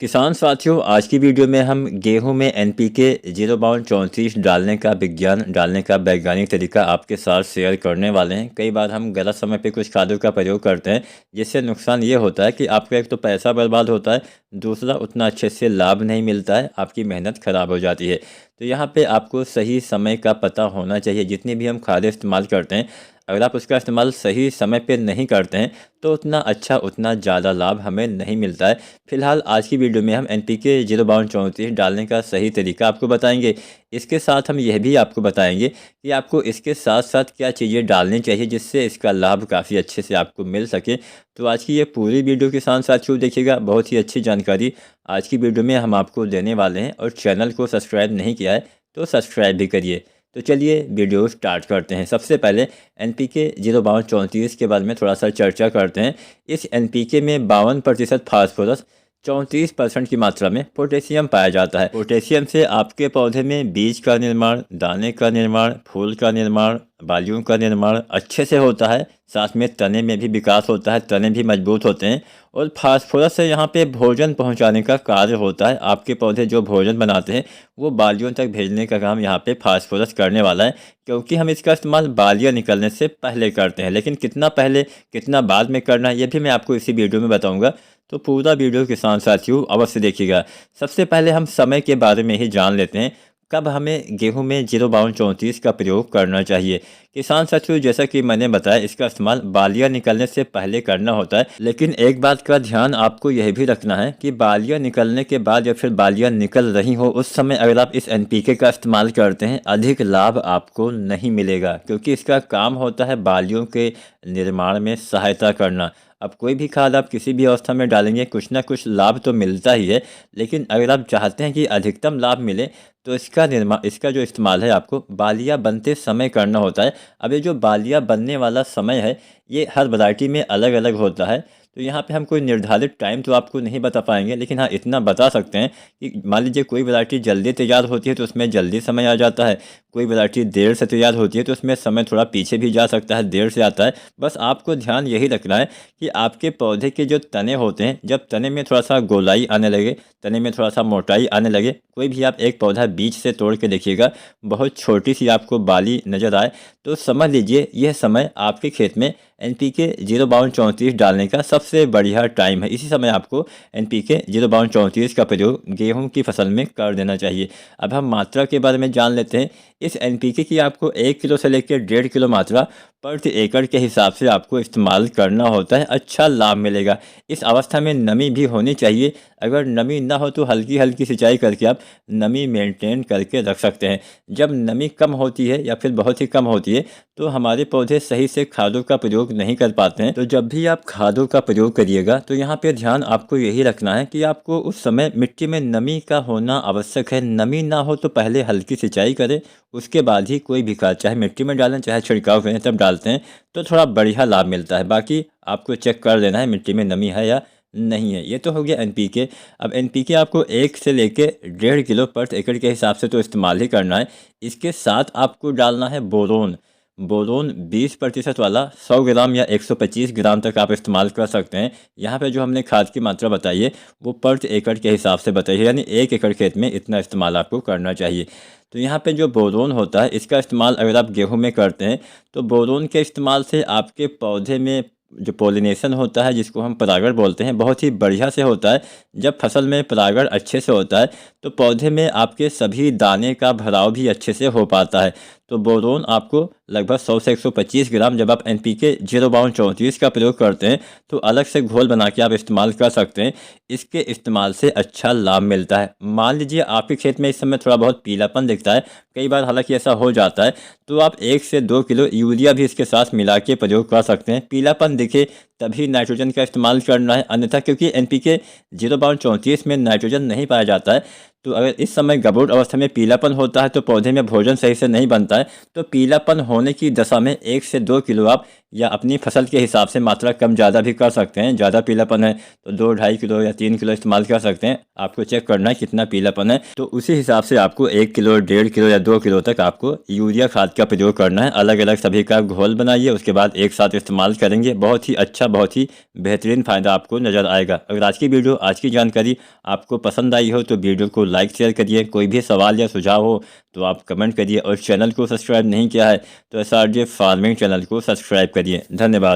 किसान साथियों, आज की वीडियो में हम गेहूं में एनपीके 0:34 डालने का विज्ञान डालने का वैज्ञानिक तरीका आपके साथ शेयर करने वाले हैं। कई बार हम गलत समय पे कुछ खादों का प्रयोग करते हैं, जिससे नुकसान ये होता है कि आपका एक तो पैसा बर्बाद होता है, दूसरा उतना अच्छे से लाभ नहीं मिलता है, आपकी मेहनत खराब हो जाती है। तो यहाँ पे आपको सही समय का पता होना चाहिए। जितनी भी हम खादें इस्तेमाल करते हैं, अगर आप उसका इस्तेमाल सही समय पे नहीं करते हैं तो उतना अच्छा उतना ज़्यादा लाभ हमें नहीं मिलता है। फिलहाल आज की वीडियो में हम एनपीके 0:34 डालने का सही तरीका आपको बताएंगे। इसके साथ हम यह भी आपको बताएंगे कि आपको इसके साथ साथ क्या चीज़ें डालनी चाहिए जिससे इसका लाभ काफ़ी अच्छे से आपको मिल सके। तो आज की ये पूरी वीडियो किसान साथियों देखिएगा, बहुत ही अच्छी जानकारी आज की वीडियो में हम आपको देने वाले हैं। और चैनल को सब्सक्राइब नहीं किया है तो सब्सक्राइब भी करिए। तो चलिए वीडियो स्टार्ट करते हैं। सबसे पहले एनपीके 0:34 के बारे में थोड़ा सा चर्चा करते हैं। इस एनपीके में 52% फास्फोरस, 34% की मात्रा में पोटेशियम पाया जाता है। पोटेशियम से आपके पौधे में बीज का निर्माण, दाने का निर्माण, फूल का निर्माण, बालियों का निर्माण अच्छे से होता है। साथ में तने में भी विकास होता है, तने भी मजबूत होते हैं। और फास्फोरस से यहाँ पे भोजन पहुँचाने का कार्य होता है। आपके पौधे जो भोजन बनाते हैं वो बालियों तक भेजने का काम यहाँ पे फास्फोरस करने वाला है, क्योंकि हम इसका इस्तेमाल बालियाँ निकलने से पहले करते हैं। लेकिन कितना पहले कितना बाद में करना है ये भी मैं आपको इसी वीडियो में बताऊँगा। तो पूरा वीडियो किसान साथियों अवश्य देखिएगा। सबसे पहले हम समय के बारे में ही जान लेते हैं, कब हमें गेहूं में 0:34 का प्रयोग करना चाहिए। किसान साथियों, जैसा कि मैंने बताया, इसका इस्तेमाल बालियाँ निकलने से पहले करना होता है। लेकिन एक बात का ध्यान आपको यह भी रखना है कि बालियाँ निकलने के बाद या फिर बालियाँ निकल रही हो उस समय अगर आप इस एनपीके का इस्तेमाल करते हैं, अधिक लाभ आपको नहीं मिलेगा, क्योंकि इसका काम होता है बालियों के निर्माण में सहायता करना। अब कोई भी खाद आप किसी भी अवस्था में डालेंगे, कुछ ना कुछ लाभ तो मिलता ही है। लेकिन अगर आप चाहते हैं कि अधिकतम लाभ मिले तो इसका जो इस्तेमाल है आपको बालियाँ बनते समय करना होता है। अब ये जो बालियाँ बनने वाला समय है ये हर वैरायटी में अलग अलग होता है। तो यहाँ पे हम कोई निर्धारित टाइम तो आपको नहीं बता पाएंगे, लेकिन हाँ इतना बता सकते हैं कि मान लीजिए कोई वैरायटी जल्दी तैयार होती है तो उसमें जल्दी समय आ जाता है, कोई वैरायटी देर से तैयार होती है तो उसमें समय थोड़ा पीछे भी जा सकता है, देर से आता है। बस आपको ध्यान यही रखना है कि आपके पौधे के जो तने होते हैं, जब तने में थोड़ा सा गोलाई आने लगे, तने में थोड़ा सा मोटाई आने लगे, कोई भी आप एक पौधा बीज से तोड़ के देखिएगा, बहुत छोटी सी आपको बाली नज़र आए, तो समझ लीजिए यह समय आपके खेत में एनपीके 0:34 डालने का सबसे बढ़िया टाइम है। इसी समय आपको एनपीके 0:34 का प्रयोग गेहूं की फसल में कर देना चाहिए। अब हम मात्रा के बारे में जान लेते हैं। इस एनपीके की आपको 1 किलो से लेकर 1.5 किलो मात्रा प्रति एकड़ के हिसाब से आपको इस्तेमाल करना होता है, अच्छा लाभ मिलेगा। इस अवस्था में नमी भी होनी चाहिए। अगर नमी ना हो तो हल्की हल्की सिंचाई करके आप नमी मेंटेन करके रख सकते हैं। जब नमी कम होती है या फिर बहुत ही कम होती है तो हमारे पौधे सही से खादों का प्रयोग नहीं कर पाते हैं। तो जब भी आप खादों का प्रयोग करिएगा तो यहाँ पे ध्यान आपको यही रखना है कि आपको उस समय मिट्टी में नमी का होना आवश्यक है। नमी ना हो तो पहले हल्की सिंचाई करें, उसके बाद ही कोई भी खाद चाहे मिट्टी में डालें चाहे छिड़काव करें तब डालते हैं तो थोड़ा बढ़िया लाभ मिलता है। बाकी आपको चेक कर लेना है मिट्टी में नमी है या नहीं है। ये तो हो गया एनपीके। अब एनपीके आपको 1 से लेके 1.5 किलो प्रति एकड़ के हिसाब से तो इस्तेमाल ही करना है। इसके साथ आपको डालना है बोरोन। बोरोन 20% वाला 100 ग्राम या 125 ग्राम तक आप इस्तेमाल कर सकते हैं। यहाँ पे जो हमने खाद की मात्रा बताई है वो प्रति एकड़ के हिसाब से बताई है, यानी 1 एकड़ खेत में इतना इस्तेमाल आपको करना चाहिए। तो यहाँ पे जो बोरोन होता है इसका इस्तेमाल अगर आप गेहूं में करते हैं तो बोरोन के इस्तेमाल से आपके पौधे में जो पोलिनेशन होता है, जिसको हम परागण बोलते हैं, बहुत ही बढ़िया से होता है। जब फसल में परागण अच्छे से होता है तो पौधे में आपके सभी दाने का भराव भी अच्छे से हो पाता है। तो बोरोन आपको लगभग 100 से 125 ग्राम जब आप एनपीके 0:34 का प्रयोग करते हैं तो अलग से घोल बना के आप इस्तेमाल कर सकते हैं। इसके इस्तेमाल से अच्छा लाभ मिलता है। मान लीजिए आपके खेत में इस समय थोड़ा बहुत पीलापन दिखता है, कई बार हालांकि ऐसा हो जाता है, तो आप 1 से 2 किलो यूरिया भी इसके साथ मिला के प्रयोग कर सकते हैं। पीलापन दिखे तभी नाइट्रोजन का इस्तेमाल करना है, अन्यथा क्योंकि एनपीके 0:34 में नाइट्रोजन नहीं पाया जाता है, तो अगर इस समय गबरूट अवस्था में पीलापन होता है तो पौधे में भोजन सही से नहीं बनता है। तो पीलापन होने की दशा में 1 से 2 किलो आप या अपनी फसल के हिसाब से मात्रा कम ज़्यादा भी कर सकते हैं। ज़्यादा पीलापन है तो 2-2.5 किलो या 3 किलो इस्तेमाल कर सकते हैं। आपको चेक करना है कितना पीलापन है, तो उसी हिसाब से आपको 1 किलो, 1.5 किलो या 2 किलो तक आपको यूरिया खाद का प्रयोग करना है। अलग अलग सभी का घोल बनाइए, उसके बाद एक साथ इस्तेमाल करेंगे। बहुत ही अच्छा, बहुत ही बेहतरीन फ़ायदा आपको नज़र आएगा। अगर आज की वीडियो, आज की जानकारी आपको पसंद आई हो तो वीडियो को लाइक शेयर करिए। कोई भी सवाल या सुझाव हो तो आप कमेंट करिए, और चैनल को सब्सक्राइब नहीं किया है तो SRJ फार्मिंग चैनल को सब्सक्राइब करिए। धन्यवाद।